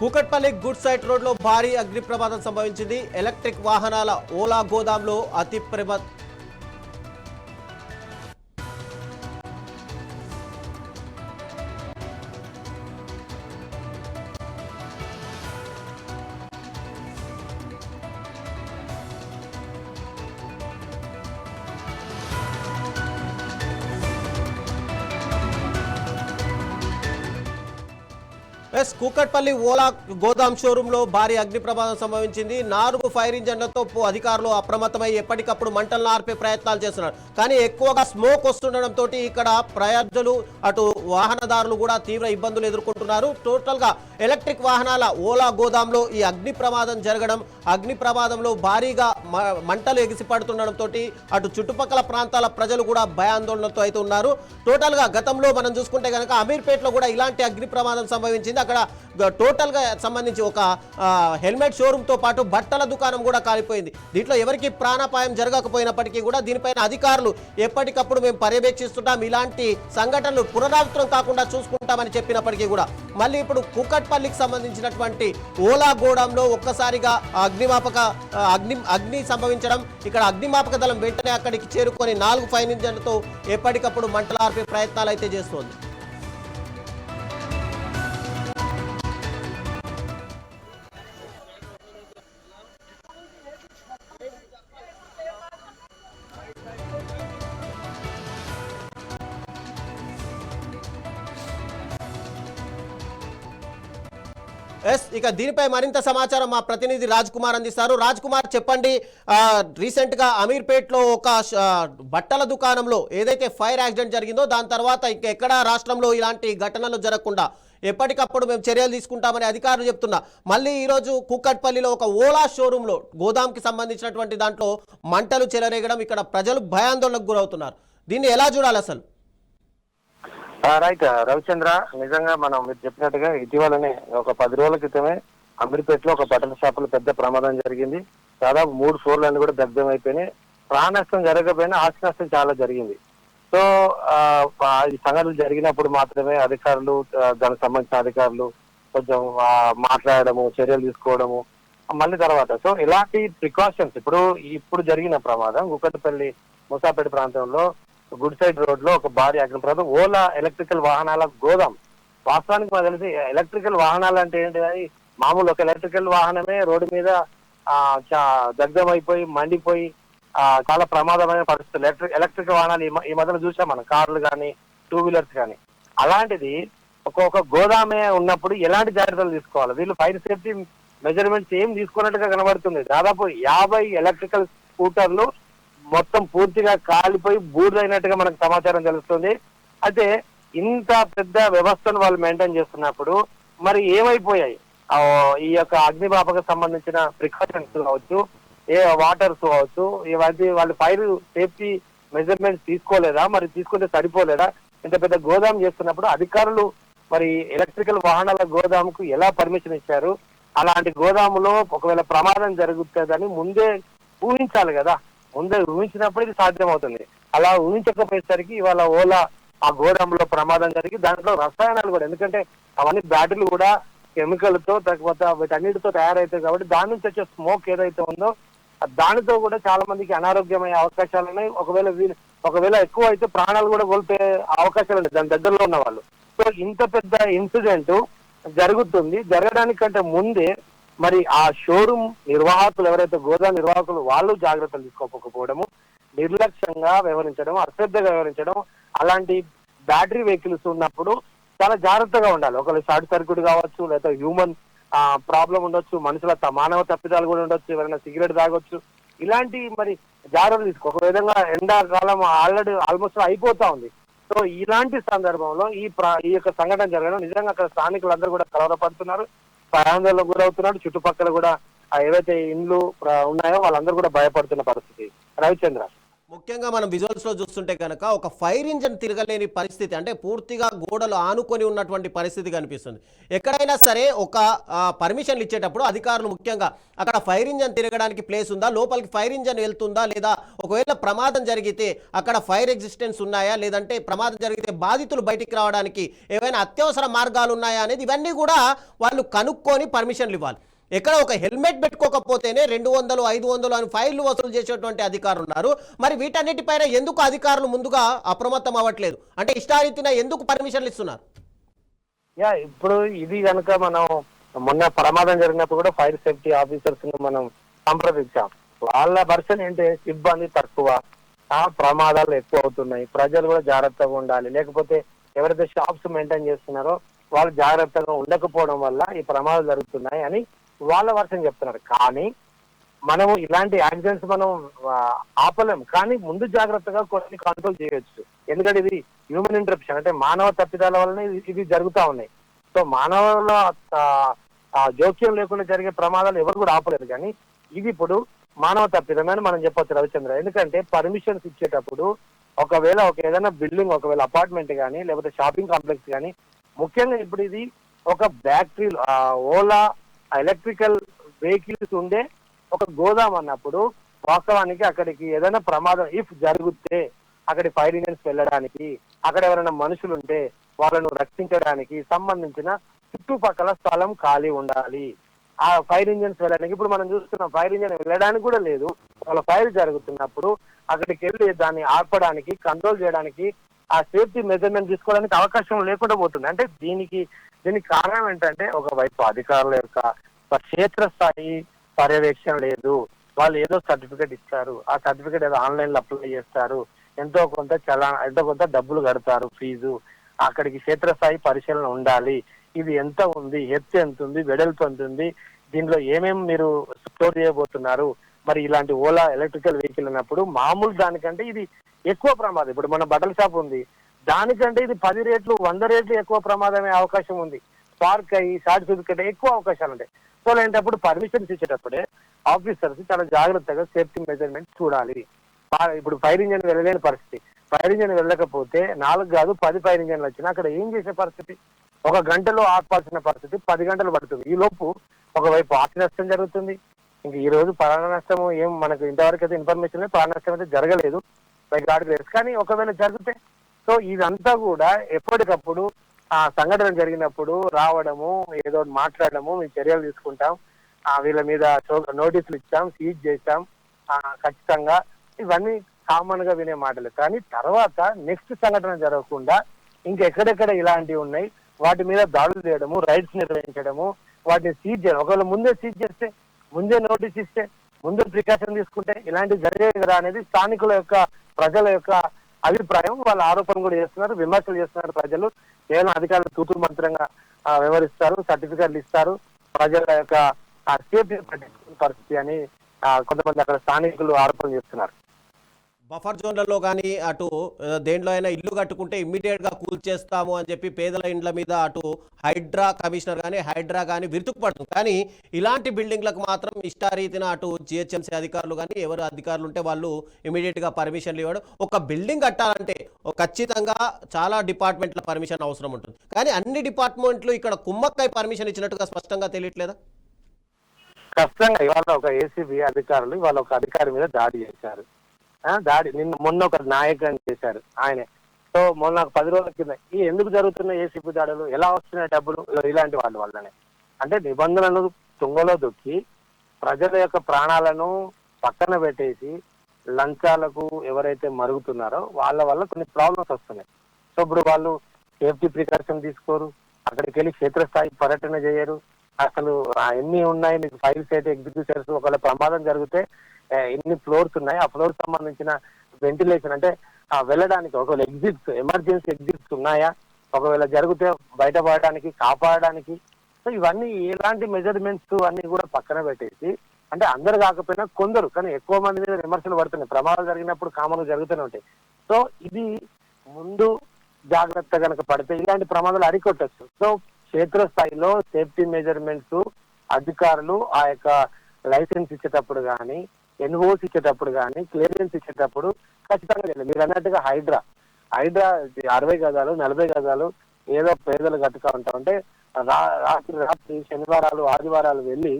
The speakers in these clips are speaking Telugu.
కూకట్పల్లి గుడ్ సైట్ రోడ్లో భారీ అగ్ని ప్రమాదం సంభవించింది. ఎలక్ట్రిక్ వాహనాల ఓలా గోదాంలో అతి కూకట్పల్లి ఓలా గోదాం షోరూంలో భారీ అగ్ని ప్రమాదం సంభవించింది. 4 ఫైర్ ఇంజన్లతో అధికారులు అప్రమత్తమై ఎప్పటికప్పుడు మంటలను ఆర్పే ప్రయత్నాలు చేస్తున్నారు. కానీ ఎక్కువగా స్మోక్ వస్తుండడంతో ఇక్కడ ప్రజలు అటు వాహనదారులు కూడా తీవ్ర ఇబ్బందులు ఎదుర్కొంటున్నారు. టోటల్గా ఎలక్ట్రిక్ వాహనాల ఓలా గోదాంలో ఈ అగ్ని ప్రమాదం జరగడం, అగ్ని ప్రమాదంలో భారీగా మంటలు ఎగిసిపడుతుండడంతో అటు చుట్టుపక్కల ప్రాంతాల ప్రజలు కూడా భయాందోళనతో అయితే ఉన్నారు. టోటల్గా గతంలో మనం చూసుకుంటే కనుక అమీర్పేటలో కూడా ఇలాంటి అగ్ని ప్రమాదం సంభవించింది. అక్కడ టోటల్ గా సంబంధించి ఒక హెల్మెట్ షోరూమ్ తో పాటు బట్టల దుకాణం కూడా కాలిపోయింది. దీంట్లో ఎవరికి ప్రాణాపాయం జరగకపోయినప్పటికీ కూడా దీనిపైన అధికారులు ఎప్పటికప్పుడు మేము పర్యవేక్షిస్తుంటాం, ఇలాంటి సంఘటనలు పునరావృతం కాకుండా చూసుకుంటామని చెప్పినప్పటికీ కూడా మళ్ళీ ఇప్పుడు కూకట్పల్లికి సంబంధించినటువంటి ఓలా గోడంలో ఒక్కసారిగా అగ్ని సంభవించడం, ఇక్కడ అగ్నిమాపక దళం వెంటనే అక్కడికి చేరుకొని 4 ఫైర్ ఇంజన్లతో ఎప్పటికప్పుడు మంటలు ఆర్పే ప్రయత్నాలు అయితే చేస్తోంది. ఇక దీనిపై మరింత సమాచారం మా ప్రతినిధి రాజ్ కుమార్ అందిస్తారు. రాజ్ కుమార్, చెప్పండి. రీసెంట్ గా అమీర్పేట్లో ఒక బట్టల దుకాణంలో ఏదైతే ఫైర్ యాక్సిడెంట్ జరిగిందో దాని తర్వాత ఎక్కడా రాష్ట్రంలో ఇలాంటి ఘటనలు జరగకుండా ఎప్పటికప్పుడు మేము చర్యలు తీసుకుంటామని అధికారులు చెప్తున్నా. మళ్ళీ ఈరోజు కూకట్పల్లిలో ఒక ఓలా షోరూంలో గోదాంకి సంబంధించినటువంటి దాంట్లో మంటలు చెలరేగడం, ఇక్కడ ప్రజలు భయాందోళనకు గురవుతున్నారు. దీన్ని ఎలా చూడాలి అసలు? రైట్ రవిచంద్ర, నిజంగా మీరు చెప్పినట్టుగా ఇటీవలనే ఒక 10 రోజుల క్రితమే అమీర్పేటలో ఒక బట్టల షాపులో పెద్ద ప్రమాదం జరిగింది. దాదాపు 3 ఫ్లోర్లన్నీ కూడా దగ్ధం అయిపోయినాయి. ప్రాణ నష్టం జరగకపోయినా ఆస్తి నష్టం చాలా జరిగింది. సో ఈ సంఘటనలు జరిగినప్పుడు మాత్రమే అధికారులు, దానికి సంబంధించిన అధికారులు కొంచెం మాట్లాడము, చర్యలు తీసుకోవడము, మళ్ళీ తర్వాత సో ఇలాంటి ప్రికాషన్స్ ఇప్పుడు జరిగిన ప్రమాదం కూకట్పల్లి ముసాపేట ప్రాంతంలో గుడ్ సైడ్ రోడ్ లో ఒక భారీ అగ్ని ప్రమాదం. ఓలా ఎలక్ట్రికల్ వాహనాల గోదాం. వాస్తవానికి మాకు తెలిసి ఎలక్ట్రికల్ వాహనాలు అంటే ఏంటి, అది మామూలు ఒక ఎలక్ట్రికల్ వాహనమే రోడ్డు మీద దగ్ధం అయిపోయి మండిపోయి చాలా ప్రమాదమైన పరిస్థితులు. ఎలక్ట్రికల్ వాహనాలు ఈ మధ్యన చూసాం మనం, కార్లు కానీ 2 వీలర్స్ కానీ. అలాంటిది ఒక గోదామే ఉన్నప్పుడు ఎలాంటి జాగ్రత్తలు తీసుకోవాలి? వీళ్ళు ఫైర్ సేఫ్టీ మెజర్మెంట్స్ ఏం తీసుకున్నట్టుగా కనబడుతుంది. దాదాపు 50 ఎలక్ట్రికల్ స్కూటర్లు మొత్తం పూర్తిగా కాలిపోయి బూడిదైనట్టుగా మనకు సమాచారం తెలుస్తుంది. అయితే ఇంత పెద్ద వ్యవస్థను వాళ్ళు మెయింటైన్ చేస్తున్నప్పుడు మరి ఏమైపోయాయి ఈ యొక్క అగ్నిమాపక సంబంధించిన ప్రికాషన్స్ కావచ్చు, వాటర్స్ కావచ్చు, ఇవన్నీ వాళ్ళు ఫైర్ సేఫ్టీ మెజర్మెంట్స్ తీసుకోలేదా? మరి తీసుకుంటే సరిపోలేదా? ఇంత పెద్ద గోదాం చేస్తున్నప్పుడు అధికారులు మరి ఎలక్ట్రికల్ వాహనాల గోదాముకు ఎలా పర్మిషన్ ఇచ్చారు? అలాంటి గోదాములో ఒకవేళ ప్రమాదం జరుగుతుందని ముందే ఊహించాలి కదా. ముందే ఊహించినప్పుడు ఇది సాధ్యమవుతుంది. అలా ఊహించకపోయేసరికి ఇవాళ ఓలా ఆ గోడంలో ప్రమాదం జరిగి దాంట్లో రసాయనాలు కూడా, ఎందుకంటే అవన్నీ బ్యాటరీలు కూడా కెమికల్తో లేకపోతే వీటన్నిటితో తయారవుతాయి కాబట్టి దాని నుంచి వచ్చే స్మోక్ ఏదైతే ఉందో దానితో కూడా చాలా మందికి అనారోగ్యమయ్యే అవకాశాలు ఉన్నాయి. ఒకవేళ ఎక్కువ అయితే ప్రాణాలు కూడా కోల్పోయే అవకాశాలు ఉన్నాయి దాని దగ్గరలో ఉన్న వాళ్ళు. సో ఇంత పెద్ద ఇన్సిడెంట్ జరగడానికంటే ముందే మరి ఆ షోరూమ్ నిర్వాహకులు ఎవరైతే గోదాం నిర్వాహకులు వాళ్ళు జాగ్రత్తలు తీసుకోకపోవడము, నిర్లక్ష్యంగా వ్యవహరించడం, అశ్రద్ధగా వ్యవహరించడం, అలాంటి బ్యాటరీ వెహికల్స్ ఉన్నప్పుడు చాలా జాగ్రత్తగా ఉండాలి. ఒకవేళ షార్ట్ సర్క్యూట్ కావచ్చు, లేదా హ్యూమన్ ప్రాబ్లం ఉండొచ్చు, మనుషుల మానవ తప్పిదాలు కూడా ఉండొచ్చు, ఎవరైనా సిగరెట్ తాగొచ్చు. ఇలాంటి మరి జాగ్రత్తలు తీసుకో. ఒక విధంగా ఎండాకాలం ఆల్రెడీ ఆల్మోస్ట్ అయిపోతా ఉంది. సో ఇలాంటి సందర్భంలో ఈ యొక్క సంఘటన జరగడం నిజంగా అక్కడ స్థానికులందరూ కూడా కలవరపడుతున్నారు, భయాందోళనకు గురవుతున్నాడు. చుట్టుపక్కల కూడా ఏవైతే ఇండ్లు ఉన్నాయో వాళ్ళందరూ కూడా భయపడుతున్న పరిస్థితి. రవిచంద్ర. ముఖ్యంగా మనం విజువల్స్ లో చూస్తుంటే కనుక ఒక ఫైర్ ఇంజన్ తిరగలేని పరిస్థితి, అంటే పూర్తిగా గోడలు ఆనుకొని ఉన్నటువంటి పరిస్థితి కనిపిస్తుంది. ఎక్కడైనా సరే ఒక పర్మిషన్లు ఇచ్చేటప్పుడు అధికారులు ముఖ్యంగా అక్కడ ఫైర్ ఇంజన్ తిరగడానికి ప్లేస్ ఉందా, లోపలికి ఫైర్ ఇంజన్ వెళ్తుందా, లేదా ఒకవేళ ప్రమాదం జరిగితే అక్కడ ఫైర్ ఎగ్జిస్టెన్స్ ఉన్నాయా, లేదంటే ప్రమాదం జరిగితే బాధితులు బయటికి రావడానికి ఏవైనా అత్యవసర మార్గాలు ఉన్నాయా అనేది ఇవన్నీ కూడా వాళ్ళు కనుక్కొని పర్మిషన్లు ఇవ్వాలి. ఎక్కడ ఒక హెల్మెట్ పెట్టుకోకపోతేనే 200, 500 అని ఫైన్లు వసూలు చేసేటువంటి అధికారులు ఉన్నారు. మరి వీటన్నిటిపైన ఎందుకు అధికారులు ముందుగా అప్రమత్తం అవ్వట్లేదు? అంటే ఇష్టారీతిన ఎందుకు పర్మిషన్లు ఇస్తున్నారు? ఇప్పుడు ఇది కనుక మనం మొన్న ప్రమాదం జరిగినప్పుడు కూడా ఫైర్ సేఫ్టీ ఆఫీసర్స్ మనం సంప్రదించాం. వాళ్ళ వర్షన్ ఏంటి, సిబ్బంది తక్కువ, ప్రమాదాలు ఎక్కువ అవుతున్నాయి, ప్రజలు కూడా జాగ్రత్తగా ఉండాలి, లేకపోతే ఎవరైతే షాప్స్ మెయింటైన్ చేస్తున్నారో వాళ్ళు జాగ్రత్తగా ఉండకపోవడం వల్ల ఈ ప్రమాదాలు జరుగుతున్నాయి అని వాళ్ళ వర్షం చెప్తున్నారు. కానీ మనము ఇలాంటి యాక్సిడెంట్స్ మనం ఆపలేం, కానీ ముందు జాగ్రత్తగా కొన్ని కంట్రోల్ చేయొచ్చు. ఎందుకంటే ఇది హ్యూమన్ ఇంటరప్షన్, అంటే మానవ తప్పిదాల వలన ఇది జరుగుతూ ఉన్నాయి. సో మానవుల జోక్యం లేకుండా జరిగే ప్రమాదాలు ఎవరు కూడా ఆపలేరు. కానీ ఇది ఇప్పుడు మానవ తప్పిదమని మనం చెప్పొచ్చు రవిచంద్ర. ఎందుకంటే పర్మిషన్స్ ఇచ్చేటప్పుడు ఒకవేళ ఏదైనా బిల్డింగ్, ఒకవేళ అపార్ట్మెంట్ కానీ లేకపోతే షాపింగ్ కాంప్లెక్స్ కానీ, ముఖ్యంగా ఇప్పుడు ఇది ఒక బ్యాటరీ ఓలా ఎలక్ట్రికల్ వెహికల్స్ ఉండే ఒక గోదాం అన్నప్పుడు వాస్తవానికి అక్కడికి ఏదైనా ప్రమాదం ఇఫ్ జరిగితే అక్కడి ఫైర్ ఇంజన్స్ వెళ్ళడానికి, అక్కడ ఎవరైనా మనుషులు ఉంటే వాళ్ళను రక్షించడానికి సంబంధించిన చుట్టుపక్కల స్థలం ఖాళీ ఉండాలి. ఆ ఫైర్ ఇంజన్స్ వెళ్ళడానికి ఇప్పుడు మనం చూస్తున్నాం, ఫైర్ ఇంజన్ వెళ్ళడానికి కూడా లేదు. వాళ్ళ ఫైర్ జరుగుతున్నప్పుడు అక్కడికి వెళ్ళి దాన్ని ఆర్పడానికి, కంట్రోల్ చేయడానికి, ఆ సేఫ్టీ మెజర్మెంట్ తీసుకోవడానికి అవకాశం లేకుండా పోతుంది. అంటే దీనికి కారణం ఏంటంటే ఒకవైపు అధికారుల యొక్క క్షేత్రస్థాయి పర్యవేక్షణ లేదు. వాళ్ళు ఏదో సర్టిఫికేట్ ఇస్తారు, ఆ సర్టిఫికేట్ ఏదో ఆన్లైన్ లో అప్లై చేస్తారు, ఎంతో కొంత డబ్బులు కడతారు ఫీజు. అక్కడికి క్షేత్రస్థాయి పరిశీలన ఉండాలి. ఇది ఎంత ఉంది, ఎత్తు ఎంత ఉంది, వెడల్పు ఎంత ఉంది, దీనిలో ఏమేమి మీరు స్టోర్ చేయబోతున్నారు. మరి ఇలాంటి ఓలా ఎలక్ట్రికల్ వెహికల్ అన్నప్పుడు మామూలు దానికంటే ఇది ఎక్కువ ప్రమాదం. ఇప్పుడు మన బట్టల షాప్ ఉంది, దానికంటే ఇది 10 రెట్లు 100 రెట్లు ఎక్కువ ప్రమాదమే అవకాశం ఉంది. స్పార్క్ అయ్యి షార్ట్ సర్క్యూట్ ఎక్కువ అవకాశాలు ఉంటాయి. సో అలాంటప్పుడు పర్మిషన్స్ ఇచ్చేటప్పుడే ఆఫీసర్స్ చాలా జాగ్రత్తగా సేఫ్టీ మెజర్మెంట్ చూడాలి. ఇప్పుడు ఫైర్ ఇంజన్ వెళ్ళలేని పరిస్థితి, ఫైర్ ఇంజన్ వెళ్ళకపోతే 4 కాదు 10 ఫైర్ ఇంజన్లు వచ్చినా అక్కడ ఏం చేసే పరిస్థితి? 1 గంటలో ఆపాల్సిన పరిస్థితి 10 గంటలు పడుతుంది. ఈ లోపు ఒకవైపు ఆస్తి నష్టం జరుగుతుంది. ఇంక ఈ రోజు ప్రాణ నష్టం ఏం మనకు ఇంతవరకు అయితే ఇన్ఫర్మేషన్ లేదు, ప్రాణ నష్టం అయితే జరగలేదు బై గాడ్ గ్రేస్. కానీ ఒకవేళ జరిగితే, సో ఇదంతా కూడా ఎప్పటికప్పుడు ఆ సంఘటన జరిగినప్పుడు రావడము, ఏదో మాట్లాడడము, మేము చర్యలు తీసుకుంటాం, వీళ్ళ మీద నోటీసులు ఇచ్చాం, సీజ్ చేశాం ఖచ్చితంగా, ఇవన్నీ కామన్ గా వినే మాటలు. కానీ తర్వాత నెక్స్ట్ సంఘటన జరగకుండా ఇంకెక్కడెక్కడ ఇలాంటివి ఉన్నాయి వాటి మీద దాడులు చేయడము, రైడ్స్ నిర్వహించడము, వాటిని సీజ్ చేయడం. ఒకవేళ ముందే సీజ్ చేస్తే, ముందే నోటీస్ ఇస్తే, ముందే ప్రికాషన్ తీసుకుంటే ఇలాంటివి జరిగేవి కదా అనేది స్థానికుల యొక్క, ప్రజల యొక్క అభిప్రాయం. వాళ్ళ ఆరోపణ కూడా చేస్తున్నారు, విమర్శలు చేస్తున్నారు. ప్రజలు కేవలం అధికారులు తూతూ మంత్రంగా వ్యవహరిస్తారు, సర్టిఫికెట్లు ఇస్తారు, ప్రజల యొక్క సేఫ్టీ పరిస్థితి అని కొంతమంది అక్కడ స్థానికులు ఆరోపణ చేస్తున్నారు. బఫర్ జోన్లలో కానీ అటు దేంట్లో అయినా ఇల్లు కట్టుకుంటే ఇమ్మీడియట్గా కూల్చేస్తాము అని చెప్పి పేదల ఇండ్ల మీద అటు హైడ్రా కమిషనర్ కానీ హైడ్రా కానీ విరుచుకుపడుతుంది. కానీ ఇలాంటి బిల్డింగ్లకు మాత్రం ఇష్టారీతిన అటు జిహెచ్ఎంసీ అధికారులు కానీ ఎవరు అధికారులు ఉంటే వాళ్ళు ఇమీడియట్గా పర్మిషన్లు ఇవ్వడం. ఒక బిల్డింగ్ కట్టాలంటే ఖచ్చితంగా చాలా డిపార్ట్మెంట్ల పర్మిషన్ అవసరం ఉంటుంది. కానీ అన్ని డిపార్ట్మెంట్లు ఇక్కడ కుమ్మక్కై పర్మిషన్ ఇచ్చినట్టుగా స్పష్టంగా తెలియట్లేదా? ఖచ్చితంగా ఇవాళ ఒక ఏసీబీ అధికారులు ఇవాళ ఒక అధికారి మీద దాడి చేశారు. మొన్న ఒక నాయకుని చేశారు ఆయనే. సో మొన్న 10 రోజుల కింద ఈ ఎందుకు జరుగుతున్న ఏసీపీ దాడులు, ఎలా వస్తున్నాయి డబ్బులు, ఇలాంటి వాళ్ళ వల్లనే. అంటే నిబంధనలు తుంగలో దొక్కి ప్రజల యొక్క ప్రాణాలను పక్కన పెట్టేసి లంచాలకు ఎవరైతే మరుగుతున్నారో వాళ్ళ వల్ల కొన్ని ప్రాబ్లమ్స్ వస్తున్నాయి. సో ఇప్పుడు వాళ్ళు సేఫ్టీ ప్రికాషన్ తీసుకోరు, అక్కడికి వెళ్ళి క్షేత్రస్థాయి పర్యటన చేయరు. అసలు ఎన్ని ఉన్నాయి మీకు ఫైల్స్ అయితే ఎగ్జిక్యూటివ్స్, ఒకవేళ ప్రమాదం జరిగితే ఎన్ని ఫ్లోర్స్ ఉన్నాయి, ఆ ఫ్లోర్ సంబంధించిన వెంటిలేషన్, అంటే వెళ్ళడానికి ఒకవేళ ఎగ్జిట్స్, ఎమర్జెన్సీ ఎగ్జిట్స్ ఉన్నాయా, ఒకవేళ జరిగితే బయటపడడానికి, కాపాడడానికి. సో ఇవన్నీ ఎలాంటి మెజర్మెంట్స్ అన్ని కూడా పక్కన పెట్టేసి, అంటే అందరు కాకపోయినా కొందరు, కానీ ఎక్కువ మంది మీద విమర్శలు పడుతున్నాయి. ప్రమాదాలు జరిగినప్పుడు కామన్గా జరుగుతూనే ఉంటాయి. సో ఇది ముందు జాగ్రత్త కనుక పడితే ఇలాంటి ప్రమాదాలు అరికొట్టచ్చు. సో క్షేత్రస్థాయిలో సేఫ్టీ మెజర్మెంట్స్ అధికారులు ఆ యొక్క లైసెన్స్ ఇచ్చేటప్పుడు కానీ, ఎన్ఓసి ఇచ్చేటప్పుడు కానీ క్లియరెన్స్ ఇచ్చేటప్పుడు ఖచ్చితంగా చేయాలి. మీరు అన్నట్టుగా హైడ్రా 60 గజాలు 40 గజాలు ఏదో పేదలు కట్టుగా ఉంటామంటే రాత్రి శనివారాలు ఆదివారాలు వెళ్ళి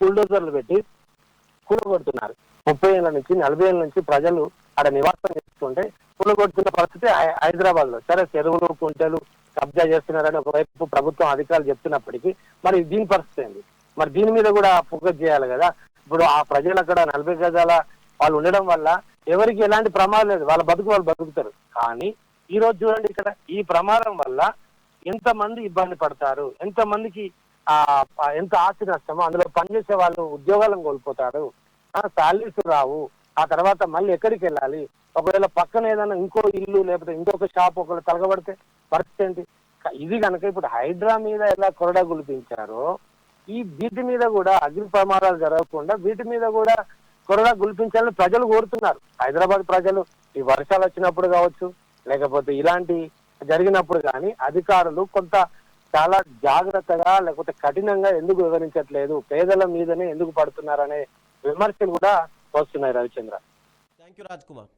బుల్డోజర్లు పెట్టి కూలగొడుతున్నారు. 30 ఏళ్ళ నుంచి 40 ఏళ్ళ నుంచి ప్రజలు అక్కడ నివాసం చేస్తుంటే కూలగొడుతున్న పరిస్థితి హైదరాబాద్ లో. సరే చెరువులు కుంటలు కబ్జా చేస్తున్నారని ఒకవైపు ప్రభుత్వం అధికారులు చెప్తున్నప్పటికీ మరి దీని పరిస్థితి ఏంది? మరి దీని మీద కూడా ఫోకస్ చేయాలి కదా. ఇప్పుడు ఆ ప్రజలు అక్కడ 40 గజాల వాళ్ళు ఉండడం వల్ల ఎవరికి ఎలాంటి ప్రమాదం లేదు, వాళ్ళ బతుకు వాళ్ళు బతుకుతారు. కానీ ఈ రోజు చూడండి, ఇక్కడ ఈ ప్రమాదం వల్ల ఎంతమంది ఇబ్బంది పడతారు, ఎంతమందికి ఎంత ఆస్తి నష్టమో, అందులో పనిచేసే వాళ్ళు ఉద్యోగాలను కోల్పోతారు, శాలరీస్ రావు, ఆ తర్వాత మళ్ళీ ఎక్కడికి వెళ్ళాలి, ఒకవేళ పక్కన ఏదైనా ఇంకో ఇల్లు లేకపోతే ఇంకొక షాప్ ఒకవేళ తలగబడితే పరిస్థితి ఏంటి? ఇది కనుక ఇప్పుడు హైడ్రా మీద ఎలా కొరడా గుల్పించారో వీటి మీద కూడా అగ్ని ప్రమాదాలు జరగకుండా వీటి మీద కూడా కొరడా గుల్పించాలని ప్రజలు కోరుతున్నారు. హైదరాబాద్ ప్రజలు ఈ వర్షాలు వచ్చినప్పుడు కావచ్చు, లేకపోతే ఇలాంటి జరిగినప్పుడు కానీ అధికారులు కొంత చాలా జాగ్రత్తగా లేకపోతే కఠినంగా ఎందుకు వివరించట్లేదు, పేదల మీదనే ఎందుకు పడుతున్నారనే విమర్శలు కూడా వస్తున్నాయి. Ravichandra, thank you Raj Kumar.